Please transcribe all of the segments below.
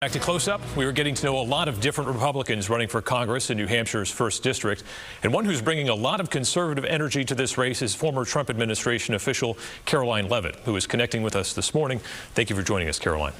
Back to Close Up, we were getting to know a lot of different Republicans running for Congress in New Hampshire's 1st District. And one who's bringing a lot of conservative energy to this race is former Trump administration official Karoline Leavitt, who is connecting with us this morning. Thank you for joining us, Karoline.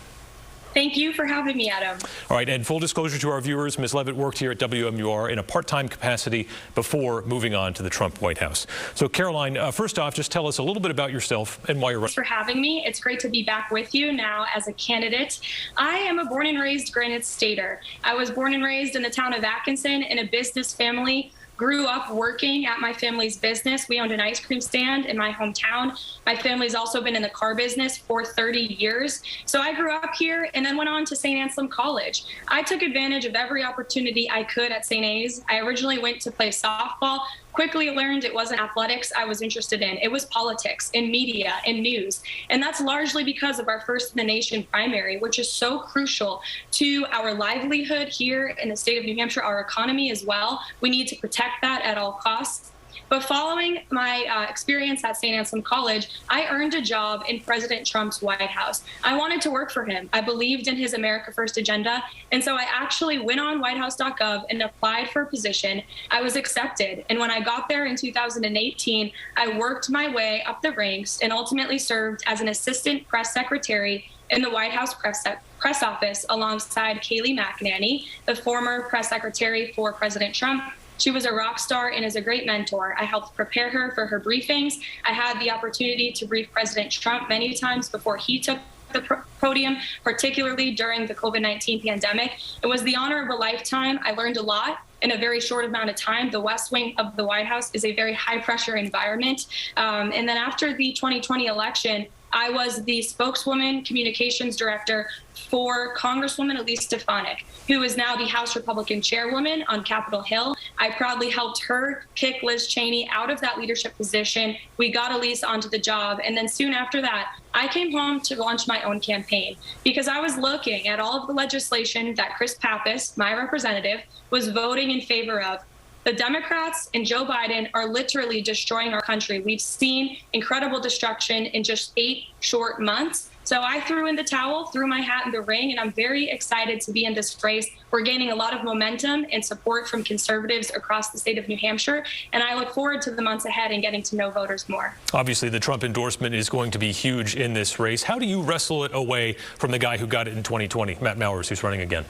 Thank you for having me, Adam. All right, and full disclosure to our viewers, Ms. Leavitt worked here at WMUR in a part-time capacity before moving on to the Trump White House. So, Karoline, first off, just tell us a little bit about yourself and why you're running. Thanks for having me. It's great to be back with you now as a candidate. I am a born and raised Granite Stater. I was born and raised in the town of Atkinson in a business family. Grew up working at my family's business. We owned an ice cream stand in my hometown. My family's also been in the car business for 30 years. So I grew up here and then went on to St. Anselm College. I took advantage of every opportunity I could at St. A's. I originally went to play softball. Quickly learned it wasn't athletics I was interested in. It was politics and media and news. And that's largely because of our First in the Nation primary, which is so crucial to our livelihood here in the state of New Hampshire, our economy as well. We need to protect that at all costs. But following my experience at St. Anselm College, I earned a job in President Trump's White House. I wanted to work for him. I believed in his America First agenda. And so I actually went on whitehouse.gov and applied for a position. I was accepted. And when I got there in 2018, I worked my way up the ranks and ultimately served as an assistant press secretary in the White House press office alongside Kayleigh McEnany, the former press secretary for President Trump. She was a rock star and is a great mentor. I helped prepare her for her briefings. I had the opportunity to brief President Trump many times before he took the podium, particularly during the COVID-19 pandemic. It was the honor of a lifetime. I learned a lot in a very short amount of time. The West Wing of the White House is a very high-pressure environment. And then after the 2020 election, I was the spokeswoman, communications director for Congresswoman Elise Stefanik, who is now the House Republican chairwoman on Capitol Hill. I proudly helped her kick Liz Cheney out of that leadership position. We got Elise onto the job. And then soon after that, I came home to launch my own campaign because I was looking at all of the legislation that Chris Pappas, my representative, was voting in favor of. The Democrats and Joe Biden are literally destroying our country. We've seen incredible destruction in just 8 short months. So I threw in the towel, threw my hat in the ring, and I'm very excited to be in this race. We're gaining a lot of momentum and support from conservatives across the state of New Hampshire, and I look forward to the months ahead and getting to know voters more. Obviously, the Trump endorsement is going to be huge in this race. How do you wrestle it away from the guy who got it in 2020, Matt Mowers, who's running again?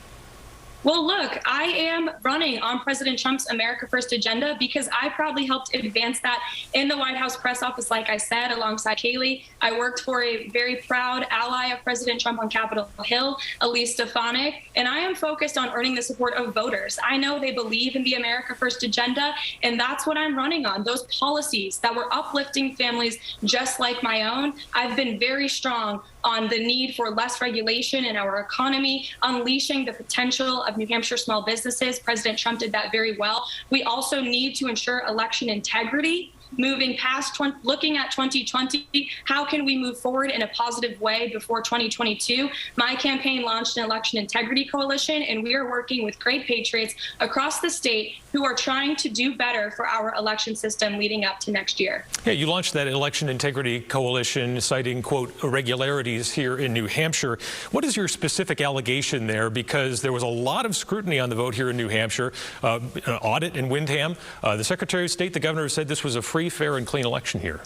Well, look, I am running on President Trump's America First agenda because I proudly helped advance that in the White House press office, like I said, alongside Kayleigh. I worked for a very proud ally of President Trump on Capitol Hill, Elise Stefanik, and I am focused on earning the support of voters. I know they believe in the America First agenda, and that's what I'm running on, those policies that were uplifting families just like my own. I've been very strong on the need for less regulation in our economy, unleashing the potential of New Hampshire small businesses. President Trump did that very well. We also need to ensure election integrity. Moving past looking at 2020, how can we move forward in a positive way before 2022? My campaign launched an election integrity coalition, and we are working with great patriots across the state who are trying to do better for our election system leading up to next year. Yeah, you launched that election integrity coalition citing, quote, irregularities here in New Hampshire. What is your specific allegation there? Because there was a lot of scrutiny on the vote here in New Hampshire, an audit in Windham. The Secretary of State, the governor, said this was a free, fair, and clean election here.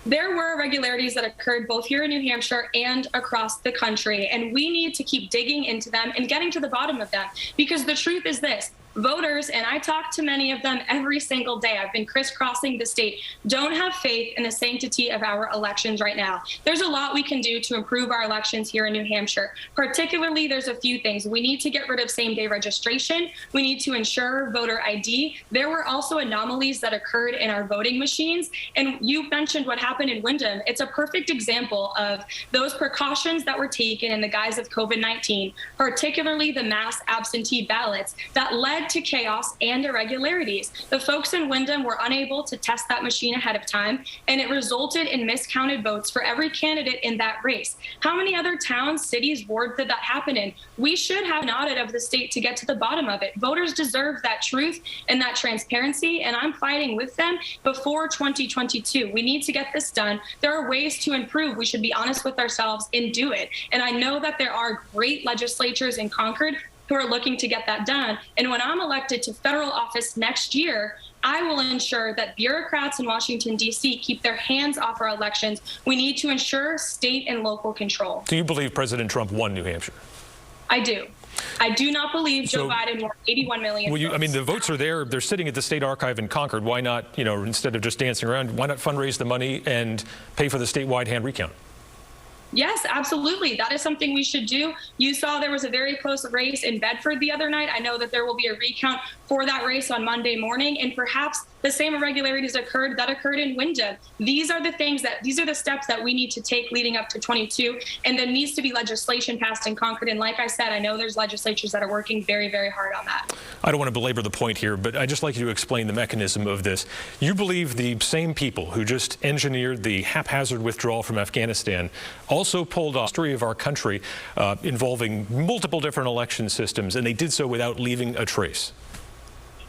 There were irregularities that occurred both here in New Hampshire and across the country, and we need to keep digging into them and getting to the bottom of them, because the truth is this. Voters, and I talk to many of them every single day, I've been crisscrossing the state, don't have faith in the sanctity of our elections right now. There's a lot we can do to improve our elections here in New Hampshire. Particularly, there's a few things. We need to get rid of same-day registration. We need to ensure voter ID. There were also anomalies that occurred in our voting machines. And you mentioned what happened in Windham. It's a perfect example of those precautions that were taken in the guise of COVID-19, particularly the mass absentee ballots that led led to chaos and irregularities. The folks in Windham were unable to test that machine ahead of time, and it resulted in miscounted votes for every candidate in that race. How many other towns, cities, wards did that happen in? We should have an audit of the state to get to the bottom of it. Voters deserve that truth and that transparency, and I'm fighting with them before 2022. We need to get this done. There are ways to improve. We should be honest with ourselves and do it. And I know that there are great legislatures in Concord who are looking to get that done. And when I'm elected to federal office next year, I will ensure that bureaucrats in Washington, D.C. keep their hands off our elections. We need to ensure state and local control. Do you believe President Trump won New Hampshire? I do. I do not believe Joe Biden won 81 million votes. I mean, the votes are there. They're sitting at the State Archive in Concord. Why not, instead of just dancing around, why not fundraise the money and pay for the statewide hand recount? Yes, absolutely. That is something we should do. You saw there was a very close race in Bedford the other night. I know that there will be a recount for that race on Monday morning, and perhaps the same irregularities occurred in Windham. These are the steps that we need to take leading up to 22, and there needs to be legislation passed in Concord. And like I said, I know there's legislatures that are working very, very hard on that. I don't want to belabor the point here, but I'd just like you to explain the mechanism of this. You believe the same people who just engineered the haphazard withdrawal from Afghanistan also pulled off the history of our country involving multiple different election systems, and they did so without leaving a trace.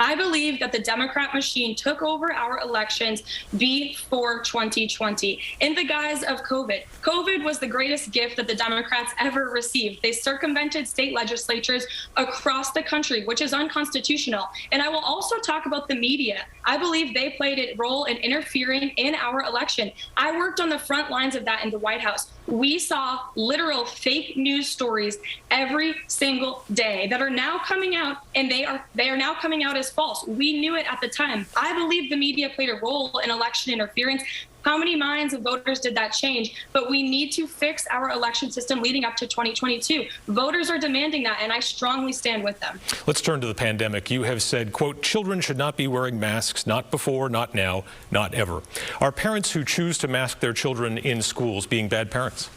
I believe that the Democrat machine took over our elections before 2020 in the guise of COVID. COVID was the greatest gift that the Democrats ever received. They circumvented state legislatures across the country, which is unconstitutional. And I will also talk about the media. I believe they played a role in interfering in our election. I worked on the front lines of that in the White House. We saw literal fake news stories every single day that are now coming out, and they are now coming out as false. We knew it at the time. I believe the media played a role in election interference. How many minds of voters did that change? But we need to fix our election system leading up to 2022. Voters are demanding that, and I strongly stand with them. Let's turn to the pandemic. You have said, quote, children should not be wearing masks, not before, not now, not ever. Are parents who choose to mask their children in schools being bad parents?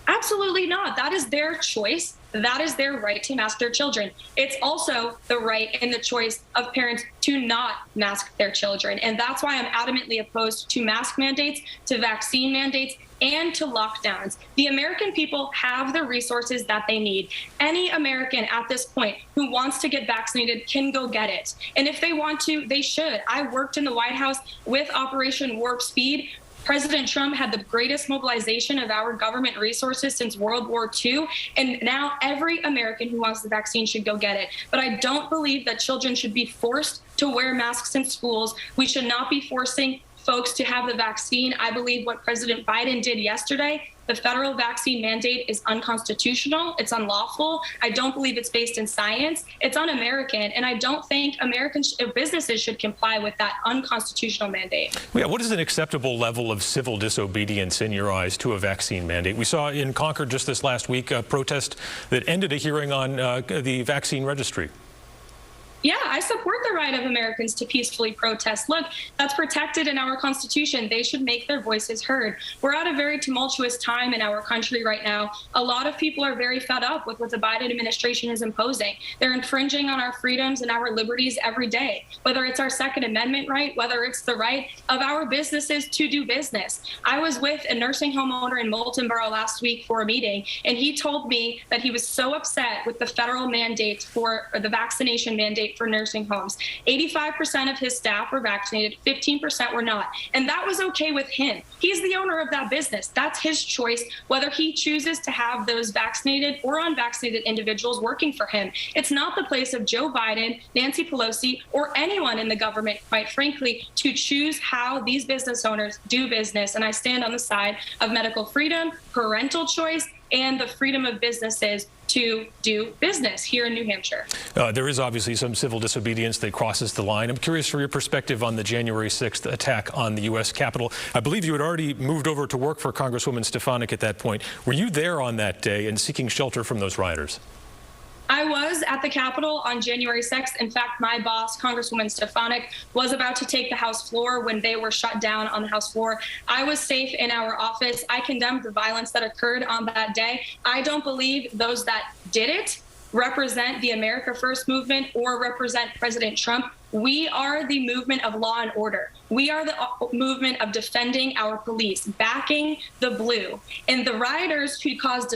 Absolutely not. That is their choice. That is their right to mask their children. It's also the right and the choice of parents to not mask their children. And that's why I'm adamantly opposed to mask mandates, to vaccine mandates, and to lockdowns. The American people have the resources that they need. Any American at this point who wants to get vaccinated can go get it. And if they want to, they should. I worked in the White House with Operation Warp Speed. President Trump had the greatest mobilization of our government resources since World War II, and now every American who wants the vaccine should go get it. But I don't believe that children should be forced to wear masks in schools. We should not be forcing folks to have the vaccine. I believe what President Biden did yesterday, the federal vaccine mandate, is unconstitutional. It's unlawful. I don't believe it's based in science. It's un-American. And I don't think businesses should comply with that unconstitutional mandate. Yeah, what is an acceptable level of civil disobedience in your eyes to a vaccine mandate? We saw in Concord just this last week a protest that ended a hearing on the vaccine registry. Yeah, I support the right of Americans to peacefully protest. Look, that's protected in our Constitution. They should make their voices heard. We're at a very tumultuous time in our country right now. A lot of people are very fed up with what the Biden administration is imposing. They're infringing on our freedoms and our liberties every day, whether it's our Second Amendment right, whether it's the right of our businesses to do business. I was with a nursing home owner in Moulton Borough last week for a meeting, and he told me that he was so upset with the federal mandate for the vaccination mandate for nursing homes. 85% of his staff were vaccinated, 15% were not. And that was okay with him. He's the owner of that business. That's his choice, whether he chooses to have those vaccinated or unvaccinated individuals working for him. It's not the place of Joe Biden, Nancy Pelosi, or anyone in the government, quite frankly, to choose how these business owners do business. And I stand on the side of medical freedom, parental choice, and the freedom of businesses to do business here in New Hampshire. There is obviously some civil disobedience that crosses the line. I'm curious for your perspective on the January 6th attack on the U.S. Capitol. I believe you had already moved over to work for Congresswoman Stefanik at that point. Were you there on that day and seeking shelter from those rioters? I was at the Capitol on January 6th. In fact, my boss, Congresswoman Stefanik, was about to take the House floor when they were shut down on the House floor. I was safe in our office. I condemned the violence that occurred on that day. I don't believe those that did it represent the America First movement or represent President Trump. We are the movement of law and order. We are the movement of defending our police, backing the blue. And the rioters who caused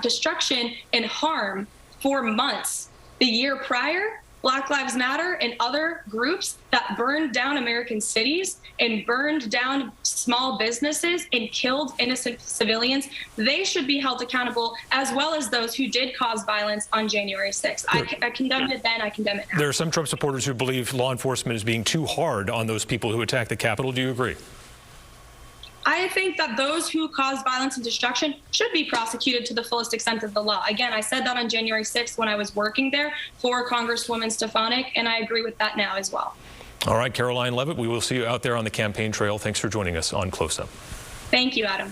destruction and harm for months the year prior, Black Lives Matter and other groups that burned down American cities and burned down small businesses and killed innocent civilians, they should be held accountable, as well as those who did cause violence on January 6th. I condemned it then, I condemn it now. There are some Trump supporters who believe law enforcement is being too hard on those people who attacked the Capitol. Do you agree? I think that those who cause violence and destruction should be prosecuted to the fullest extent of the law. Again, I said that on January 6th when I was working there for Congresswoman Stefanik, and I agree with that now as well. All right, Karoline Leavitt, we will see you out there on the campaign trail. Thanks for joining us on Close Up. Thank you, Adam.